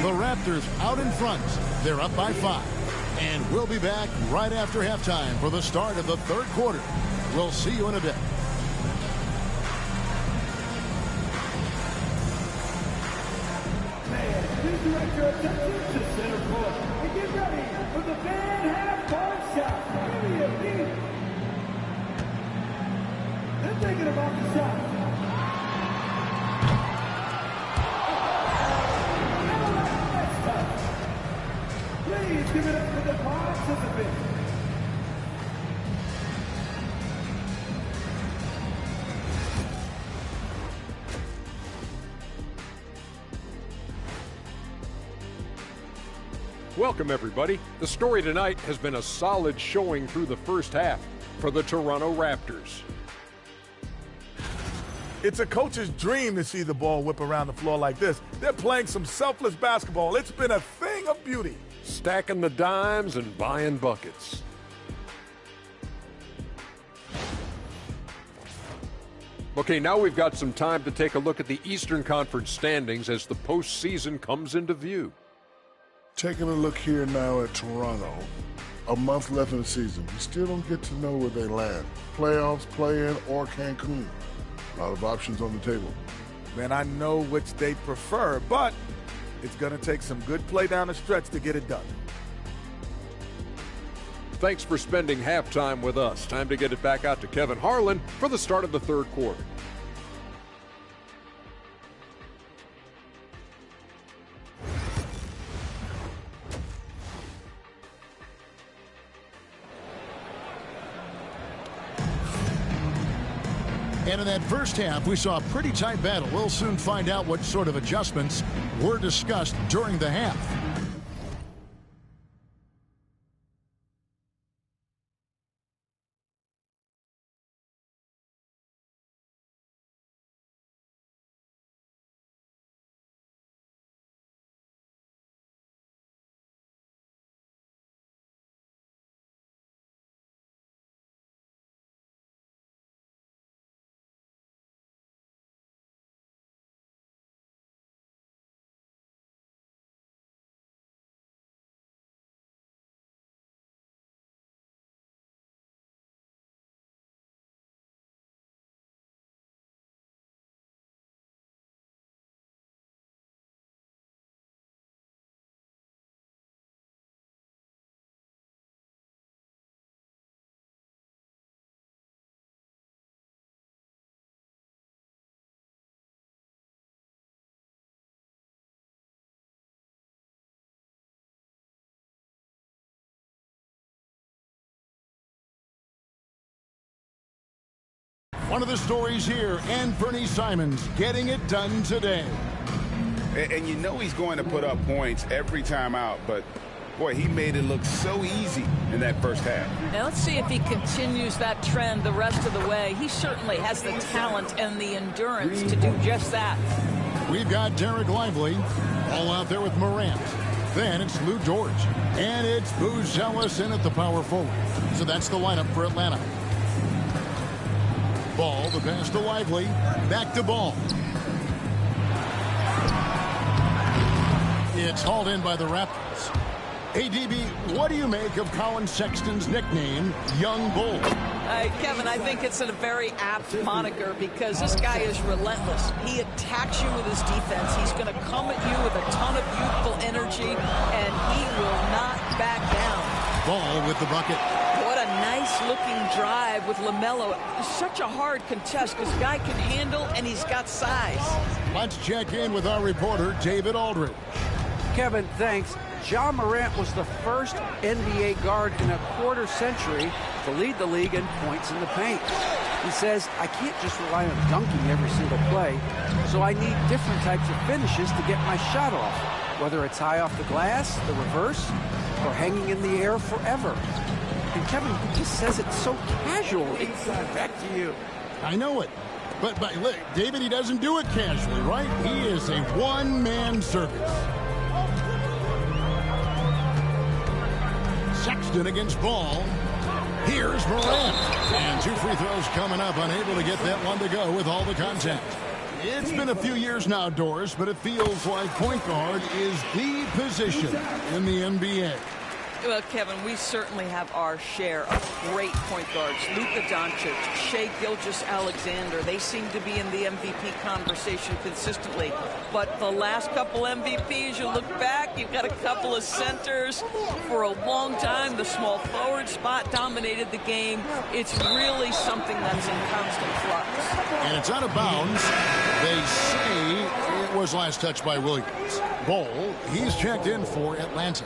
The Raptors out in front. They're up by 5. And we'll be back right after halftime for the start of the third quarter. We'll see you in a bit. Please direct your attention to center court and get ready for the fan half-court shot. Give me a beat. They're thinking about the shot. Please give it up for the participants. Welcome, everybody. The story tonight has been a solid showing through the first half for the Toronto Raptors. It's a coach's dream to see the ball whip around the floor like this. They're playing some selfless basketball. It's been a thing of beauty. Stacking the dimes and buying buckets. Okay, now we've got some time to take a look at the Eastern Conference standings as the postseason comes into view. Taking a look here now at Toronto, a month left in the season. We still don't get to know where they land. Playoffs, play-in, or Cancun. A lot of options on the table. Man, I know which they prefer, but it's going to take some good play down the stretch to get it done. Thanks for spending halftime with us. Time to get it back out to Kevin Harlan for the start of the third quarter. And in that first half, we saw a pretty tight battle. We'll soon find out what sort of adjustments were discussed during the half. One of the stories here, and Bernie Simons getting it done today. And you know he's going to put up points every time out, but boy, he made it look so easy in that first half. Now let's see if he continues that trend the rest of the way. He certainly has the talent and the endurance to do just that. We've got Derek Lively all out there with Morant. Then it's Lou George. And it's Booz Ellis in at the power forward. So that's the lineup for Atlanta. Ball, the pass to Lively. Back to Ball. It's hauled in by the Raptors. ADB, what do you make of Colin Sexton's nickname, Young Bull? Kevin, I think it's a very apt moniker because this guy is relentless. He attacks you with his defense. He's going to come at you with a ton of youthful energy, and he will not back down. Ball with the bucket. What a nice-looking drive with LaMelo. Such a hard contest. This guy can handle, and he's got size. Let's check in with our reporter, David Aldridge. Kevin, thanks. Ja Morant was the first NBA guard in a quarter century to lead the league in points in the paint. He says, I can't just rely on dunking every single play, so I need different types of finishes to get my shot off, whether it's high off the glass, the reverse, or hanging in the air forever. And Kevin, he just says it so casually. Back to you. I know it. But look, David, he doesn't do it casually, right? He is a one-man circus. Sexton against Ball. Here's Morant. And 2 free throws coming up, unable to get that one to go with all the contact. It's been a few years now, Doris, but it feels like point guard is the position in the NBA. Well, Kevin, we certainly have our share of great point guards. Luka Doncic, Shai Gilgeous-Alexander, they seem to be in the MVP conversation consistently. But the last couple MVPs, you look back, you've got a couple of centers. For a long time, the small forward spot dominated the game. It's really something that's in constant flux. And it's out of bounds. They say it was last touched by Williams. Bol, he's checked in for Atlanta.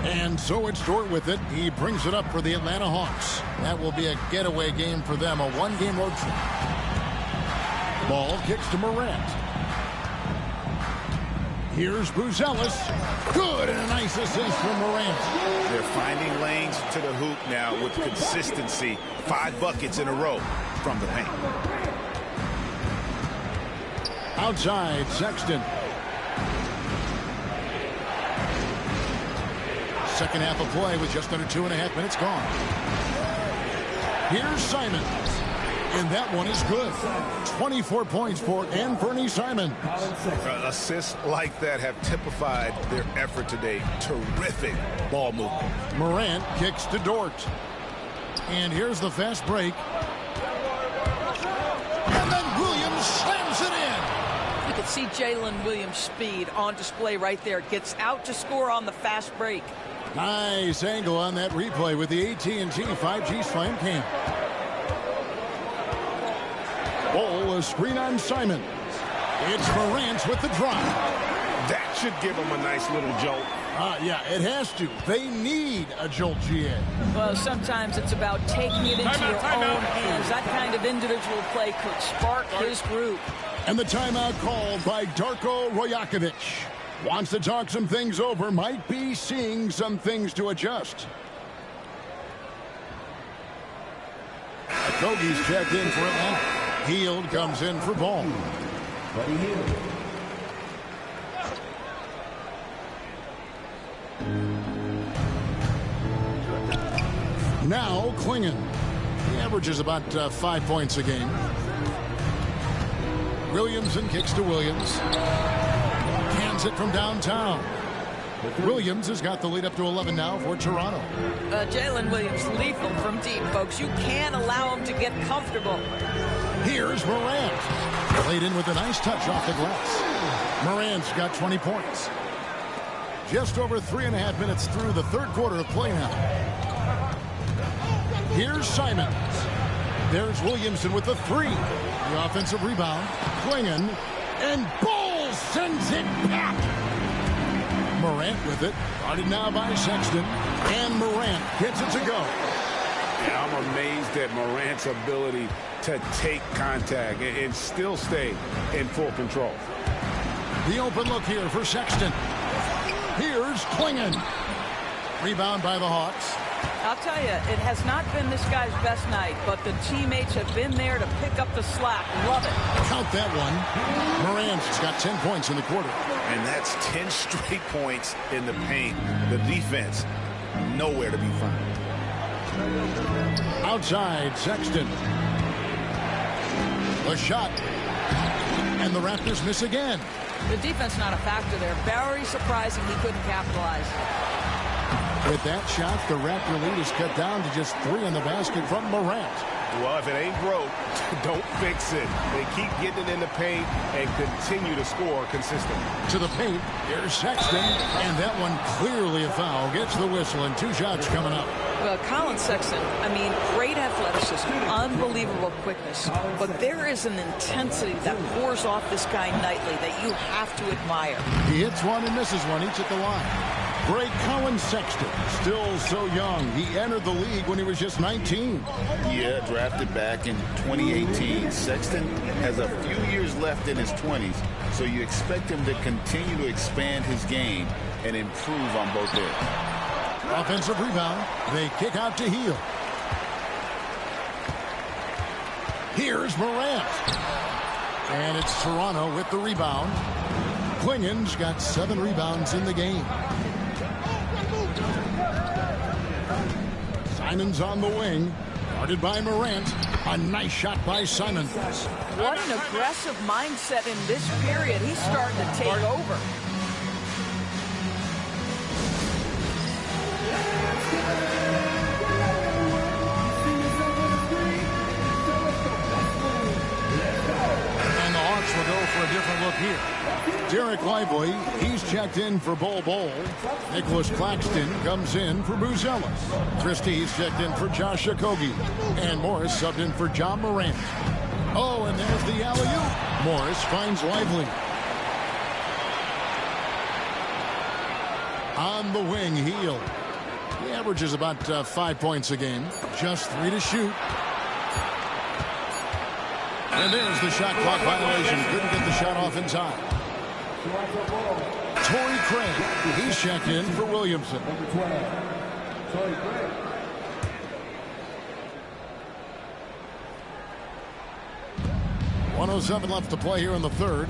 And so it's Dort with it. He brings it up for the Atlanta Hawks. That will be a getaway game for them, a one-game road trip. Ball kicks to Morant. Here's Buzelis. Good, and a nice assist from Morant. They're finding lanes to the hoop now with consistency. 5 buckets in a row from the paint. Outside, Sexton. Second half of play with just under 2.5 minutes gone. Here's Simons. And that one is good. 24 points for Anthony Simons. Assists like that have typified their effort today. Terrific ball movement. Morant kicks to Dort. And here's the fast break. And then Williams slams it in. You can see Jalen Williams' speed on display right there. Gets out to score on the fast break. Nice angle on that replay with the AT&T 5G Slam Cam. Ball, a screen on Simons. It's Morant with the drop. That should give them a nice little jolt. Yeah, it has to. They need a jolt, GA. Well, sometimes it's about taking it into your own hands. That kind of individual play could spark his group. And the timeout called by Darko Rajakovic. Wants to talk some things over, might be seeing some things to adjust. Okogie's checked in for Atlanta. Hield comes in for Ball. Buddy Hield. Now Klingon. He averages about 5 points a game. Williamson kicks to Williams. Hands it from downtown. Williams has got the lead up to 11 now for Toronto. Jalen Williams lethal from deep, folks. You can't allow him to get comfortable. Here's Morant. Played in with a nice touch off the glass. Morant's got 20 points. Just over 3.5 minutes through the third quarter of play now. Here's Simons. There's Williamson with the three. The offensive rebound. Klingon. And Ball sends it back. Morant with it. Guarded now by Sexton. And Morant gets it to go. Yeah, I'm amazed at Morant's ability to take contact and still stay in full control. The open look here for Sexton. Here's Klingon. Rebound by the Hawks. I'll tell you, it has not been this guy's best night, but the teammates have been there to pick up the slack. Love it. Count that one. Morant's got 10 points in the quarter. And that's 10 straight points in the paint. The defense, nowhere to be found. Outside, Sexton. The shot. And the Raptors miss again. The defense not a factor there. Very surprising he couldn't capitalize. With that shot, the Raptor lead is cut down to just 3 in the basket from Morant. Well, if it ain't broke, don't fix it. They keep getting it in the paint and continue to score consistently. To the paint, here's Sexton, and that one clearly a foul. Gets the whistle, and 2 shots coming up. Well, Colin Sexton, I mean, great athleticism, unbelievable quickness, but there is an intensity that pours off this guy nightly that you have to admire. He hits one and misses one, each at the line. Great Colin Sexton, still so young. He entered the league when he was just 19. Yeah, drafted back in 2018. Sexton has a few years left in his 20s, so you expect him to continue to expand his game and improve on both ends. Offensive rebound. They kick out to Hield. Here's Morant. And it's Toronto with the rebound. Klingon's got 7 rebounds in the game. Simons on the wing. Guarded by Morant. A nice shot by Simons. What an aggressive mindset in this period. He's starting to take over. And the Hawks will go for a different look here. Derek Lively, he's checked in for Bol. Nicholas Claxton comes in for Buzelis. Christie's checked in for Josh Okogie. And Morris subbed in for Ja Morant. Oh, and there's the alley-oop. Morris finds Lively. On the wing, Hield. He averages about 5 points a game. Just 3 to shoot. And there's the shot clock violation. Couldn't get the shot off in time. Torrey Craig, he's checked in for Williamson. Number 12, Torrey Craig. .107 left to play here in the third.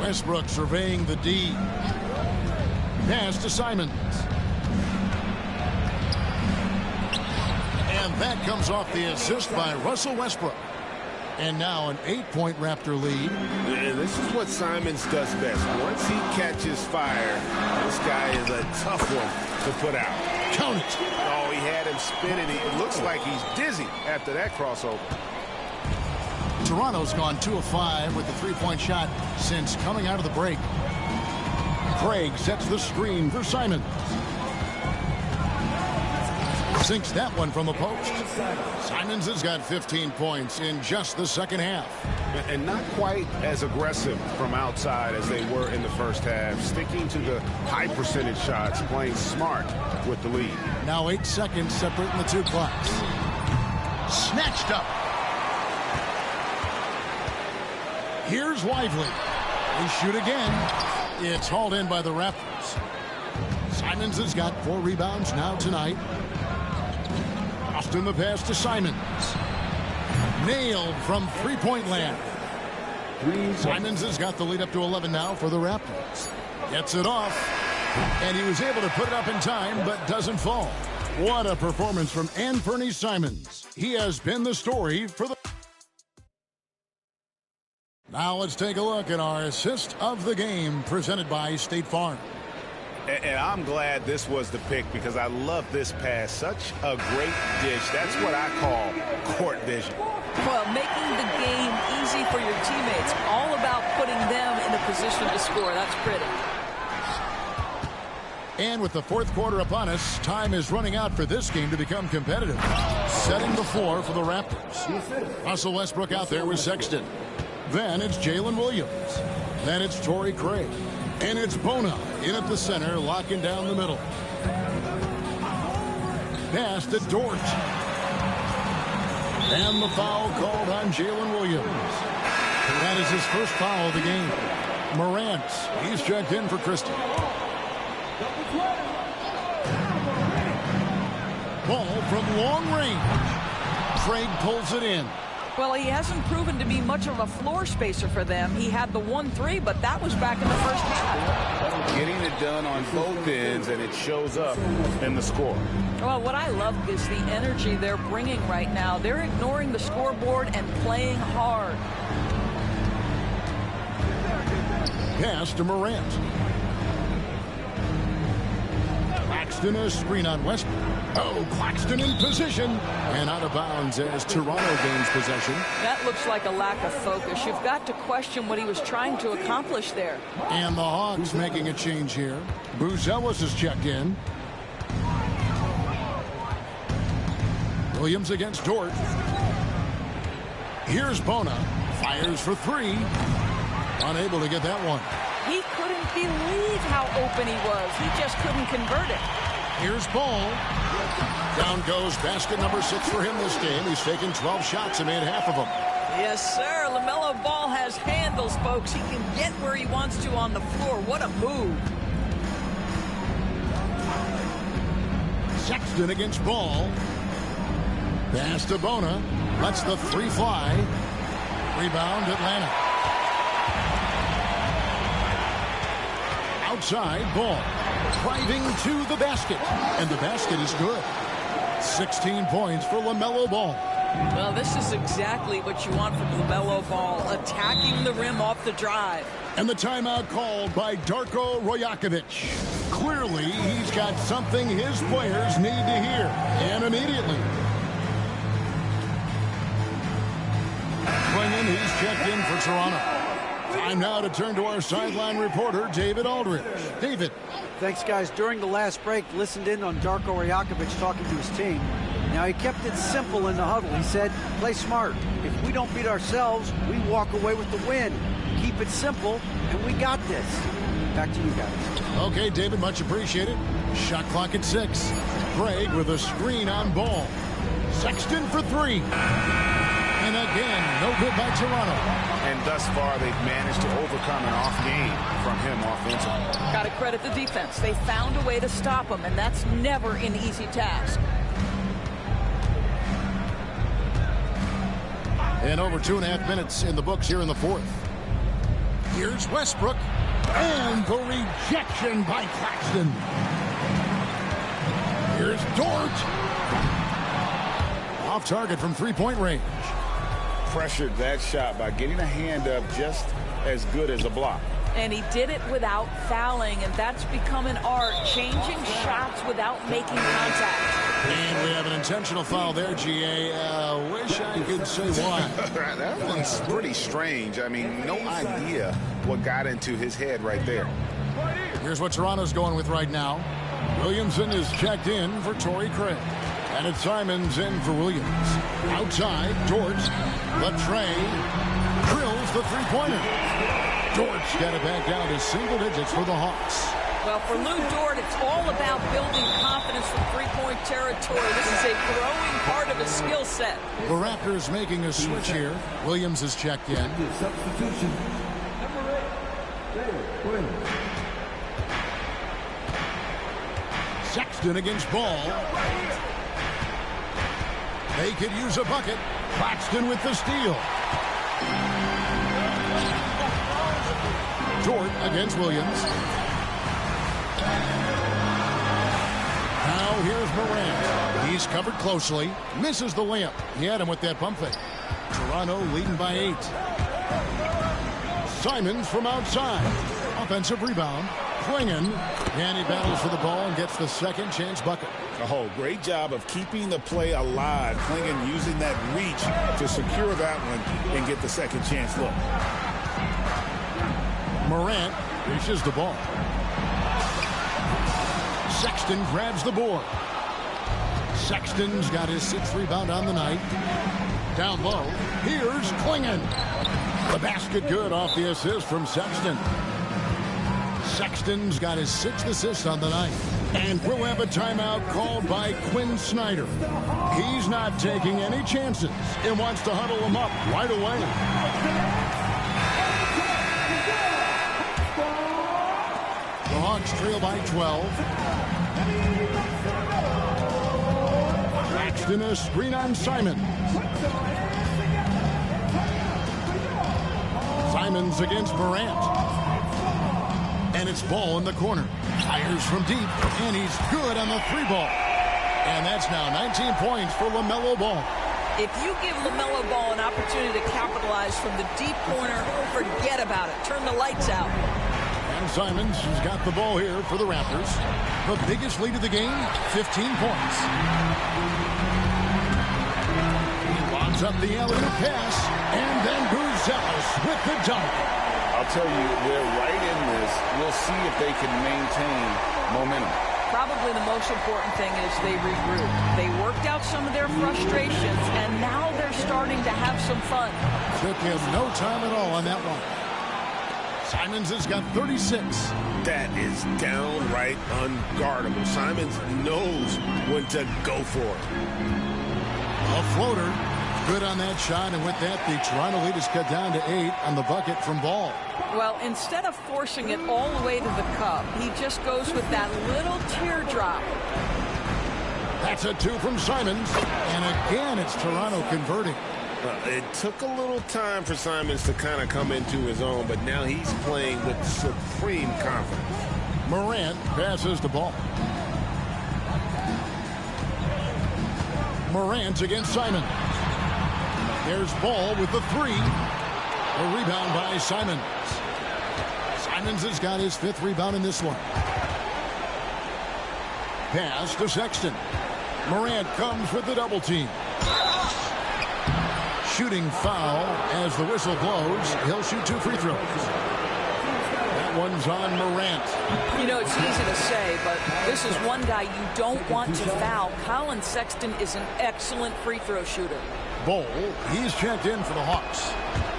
Westbrook surveying the D. Pass to Simons. And that comes off the assist by Russell Westbrook. And now an 8-point Raptor lead. Yeah, this is what Simons does best. Once he catches fire, this guy is a tough one to put out. Count it. Oh, he had him spinning. It looks like he's dizzy after that crossover. Toronto's gone 2 of 5 with the 3-point shot since coming out of the break. Craig sets the screen for Simons. Sinks that one from the post. Simons has got 15 points in just the second half. And not quite as aggressive from outside as they were in the first half. Sticking to the high percentage shots, playing smart with the lead. Now 8 seconds separating the two clocks. Snatched up. Here's Lively. They shoot again. It's hauled in by the Raptors. Simons has got 4 rebounds now tonight. Austin the pass to Simons. Nailed from three-point land. Simons has got the lead up to 11 now for the Raptors. Gets it off. And he was able to put it up in time, but doesn't fall. What a performance from Anthony Simons. He has been the story for the... Now let's take a look at our assist of the game presented by State Farm. And I'm glad this was the pick because I love this pass. Such a great dish. That's what I call court vision. Well, making the game easy for your teammates. All about putting them in a position to score. That's pretty. And with the fourth quarter upon us, time is running out for this game to become competitive. Setting the floor for the Raptors. Russell Westbrook out there with Sexton. Then it's Jalen Williams. Then it's Torrey Craig. And it's Bona in at the center, locking down the middle. Pass to Dort. And the foul called on Jalen Williams. That is his first foul of the game. Morant, he's checked in for Christie. Ball from long range. Craig pulls it in. Well, he hasn't proven to be much of a floor spacer for them. He had the 1-3, but that was back in the first half. Getting it done on both ends, and it shows up in the score. Well, what I love is the energy they're bringing right now. They're ignoring the scoreboard and playing hard. Pass to Morant. Claxton a screen on Westbrook. Oh, Claxton in position. And out of bounds as Toronto gains possession. That looks like a lack of focus. You've got to question what he was trying to accomplish there. And the Hawks making a change here. Buzelis is checked in. Williams against Dort. Here's Bona. Fires for 3. Unable to get that one. He couldn't believe how open he was. He just couldn't convert it. Here's Ball. Down goes basket number 6 for him this game. He's taken 12 shots and made half of them. Yes, sir. LaMelo Ball has handles, folks. He can get where he wants to on the floor. What a move. Sexton against Ball. Pass to Bona. Lets the 3 fly. Rebound Atlanta. outside, Ball driving to the basket, and the basket is good. 16 points for LaMelo Ball. Well, this is exactly what you want from LaMelo Ball, attacking the rim off the drive. And the timeout called by Darko Rajakovic. Clearly, he's got something his players need to hear, and immediately. Bringing, he's checked in for Toronto. Time now to turn to our sideline reporter, David Aldridge. David. Thanks, guys. During the last break, listened in on Darko Rajakovic talking to his team. Now, he kept it simple in the huddle. He said, play smart. If we don't beat ourselves, we walk away with the win. Keep it simple, and we got this. Back to you guys. Okay, David, much appreciated. Shot clock at 6. Craig with a screen on Ball. Sexton for 3. And again, no good by Toronto. And thus far, they've managed to overcome an off game from him offensively. Got to credit the defense. They found a way to stop him, and that's never an easy task. And over 2.5 minutes in the books here in the fourth. Here's Westbrook. And the rejection by Claxton. Here's Dort. Off target from three-point range. Pressured that shot by getting a hand up just as good as a block. And he did it without fouling, and that's become an art, changing shots without making contact. And we have an intentional foul there, GA. Wish I could say why. That one's pretty strange. I mean, no idea what got into his head right there. Here's what Toronto's going with right now. Williamson is checked in for Torrey Craig. And it's Simons in for Williams. Outside, Dort. Latre drills the three-pointer. Dort's got it back down to single digits for the Hawks. Well, for Lou Dort, it's all about building confidence from three-point territory. This is a growing part of his skill set. The Raptors making a switch here. Williams is checked in. Substitution. Number 8, Williams. Sexton against Ball. They could use a bucket. Claxton with the steal. Dort against Williams. Now here's Morant. He's covered closely. Misses the layup. He had him with that pump fake. Toronto leading by 8. Simons from outside. Offensive rebound. Klingon. And he battles for the ball and gets the second chance bucket. Oh, great job of keeping the play alive. Klingon using that reach to secure that one and get the second chance look. Morant reaches the ball. Sexton grabs the board. Sexton's got his 6th rebound on the night. Down low, here's Klingon. The basket good off the assist from Sexton. Sexton's got his 6th assist on the night. And we'll have a timeout called by Quinn Snyder. He's not taking any chances and wants to huddle him up right away. The Hawks trail by 12. Claxton a screen on Simons. Simons against Morant. And it's Ball in the corner. Fires from deep, and he's good on the 3-ball. And that's now 19 points for LaMelo Ball. If you give LaMelo Ball an opportunity to capitalize from the deep corner, forget about it. Turn the lights out. And Simons has got the ball here for the Raptors. The biggest lead of the game, 15 points. He lobs up the alley-oop pass, and then Buzelis with the dunk. I'll tell you, they're right in this. We'll see if they can maintain momentum. Probably the most important thing is they regroup. They worked out some of their frustrations, and now they're starting to have some fun. Took him no time at all on that one. Simons has got 36. That is downright unguardable. Simons knows when to go for it. A floater. Good on that shot, and with that, the Toronto lead is cut down to 8 on the bucket from Ball. Well, instead of forcing it all the way to the cup, he just goes with that little teardrop. That's a 2 from Simons, and again, it's Toronto converting. It took a little time for Simons to kind of come into his own, but now he's playing with supreme confidence. Morant passes the ball. Morant against Simons. There's Ball with the three. A rebound by Simons. Simons has got his 5th rebound in this one. Pass to Sexton. Morant comes with the double team. Shooting foul as the whistle blows. He'll shoot 2 free throws. That one's on Morant. You know, it's easy to say, but this is one guy you don't want to foul. Colin Sexton is an excellent free throw shooter. Ball, he's checked in for the Hawks.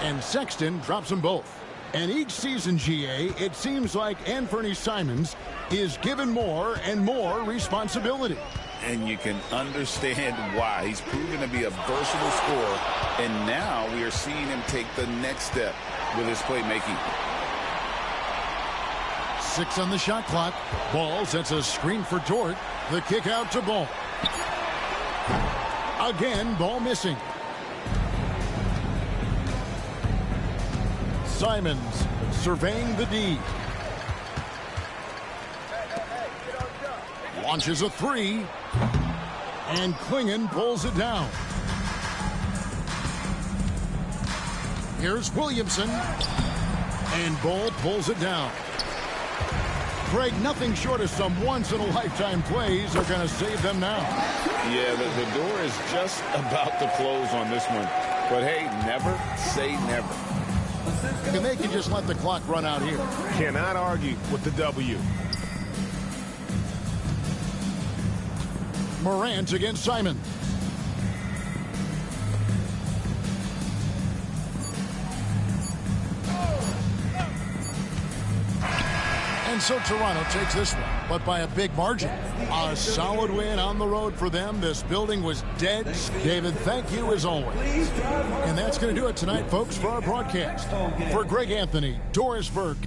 And Sexton drops them both. And each season, GA, it seems like Anthony Simons is given more and more responsibility. And you can understand why. He's proven to be a versatile scorer, and now we are seeing him take the next step with his playmaking. 6 on the shot clock. Ball sets a screen for Dort. The kick out to Ball. Again, Ball missing. Simons surveying the D. Launches a 3. And Klingon pulls it down. Here's Williamson. And Ball pulls it down. Greg, nothing short of some once-in-a-lifetime plays are going to save them now. Yeah, the door is just about to close on this one. But hey, never say never. And they can just let the clock run out here. Cannot argue with the W. Morant against Simon. And so Toronto takes this one, but by a big margin. A solid win on the road for them. This building was dead. David, thank you as always. And that's going to do it tonight, folks, for our broadcast. For Greg Anthony, Doris Burke,